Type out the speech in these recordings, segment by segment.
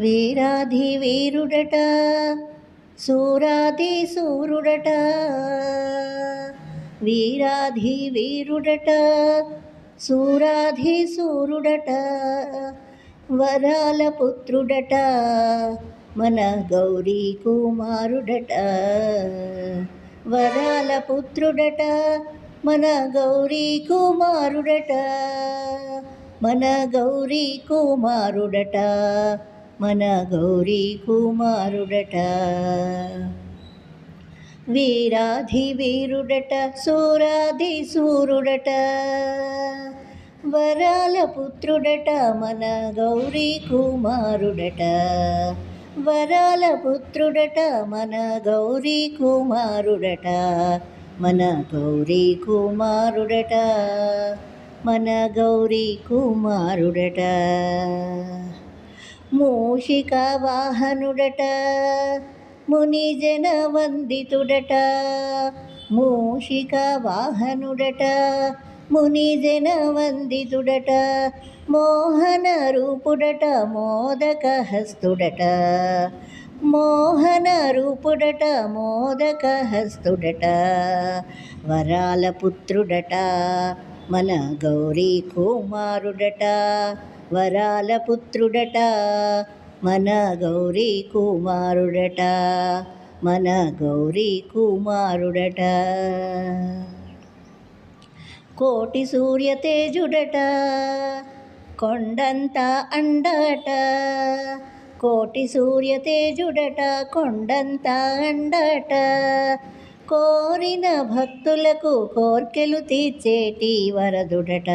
వీరాధి వీరుడట సూరాది సూరుడట, వీరాధి వీరుడట సూరాధి సూరుడట, వరాల పుత్రుడట మన గౌరీ కుమారుడట, వరాల పుత్రుడట మన గౌరీ కుమారుడట, మన గౌరీ కుమారుడట, మన గౌరీ కుమారుడట. వీరాధి వీరుడట సూరాధి సూరుడట, వరాల పుత్రుడట మన గౌరీ కుమారుడట, వరాల పుత్రుడట మన గౌరీ కుమారుడట, మన గౌరీ కుమారుడట, మన గౌరీ కుమారుడట. మూషిక వాహనుడట మునిజన వందితుడట, మూషిక వాహనుడట మునిజన వందితుడట, మోహన రూపుడట మోదక హస్తుడట, మోహన రూపుడట మోదక హస్తుడట, వరాల పుత్రుడట మన గౌరీ కుమారుడట, వరాల పుత్రుడట మన గౌరీ కుమారుడట, మన గౌరీ కుమారుడట. కోటి సూర్య తేజుడట కొండంత అండట, కోటి సూర్య తేజుడట కొండంత అండట, కోరిన భక్తులకు కోర్కెలు తీర్చేటి వరదుడట,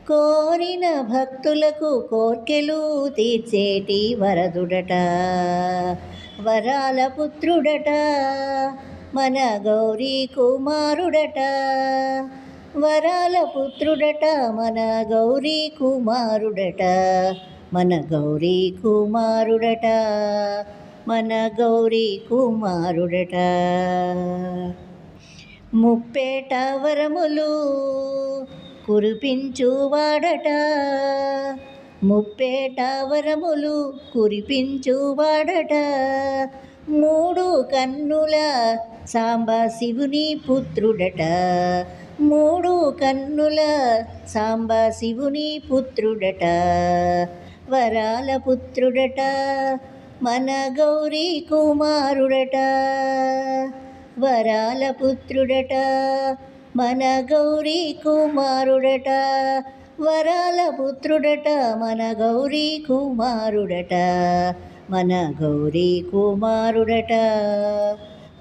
కోరిన భక్తులకు కోర్కెలు తీర్చేటి వరదుడట, వరాల పుత్రుడట మన గౌరీ కుమారుడట, వరాల పుత్రుడట మన గౌరీ కుమారుడట, మన గౌరీ కుమారుడట, మన గౌరీ కుమారుడట. ముప్పేట వరములు కురిపించువాడట, ముప్పేట వరములు కురిపించువాడట, మూడు కన్నుల సాంబ శివుని పుత్రుడట, మూడు కన్నుల సాంబ శివుని పుత్రుడట, వరాల పుత్రుడట మన గౌరీ కుమారుడట, వరాల పుత్రుడట మన గౌరీ కుమారుడట, వరాల పుత్రుడట మన గౌరీ కుమారుడట, మన గౌరీ కుమారుడట,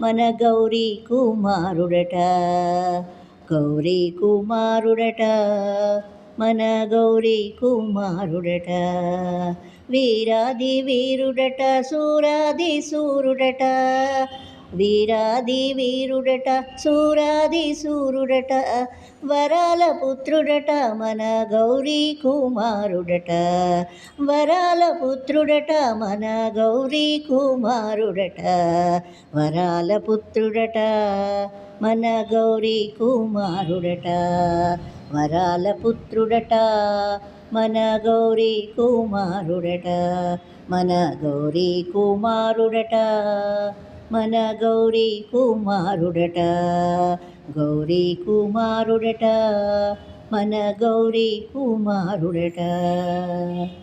మన గౌరీ కుమారుడట, గౌరీ కుమారుడట, మన గౌరీ కుమారుడట. వీరాది వీరుడట సూరాది సూరుడట, వీరాది వీరుడట సూరాది సూరుడట, వరాల పుత్రుడట మన గౌరీ కుమారుడట, వరాల పుత్రుడట మన గౌరీ కుమారుడట, వరాల పుత్రుడట మన గౌరీ కుమారుడట, వరాల పుత్రుడట మన గౌరీ కుమారుడట, మన గౌరీ కుమారుడట, మన గౌరీ కుమారుడట, గౌరీ కుమారుడట, మన గౌరీ కుమారుడట.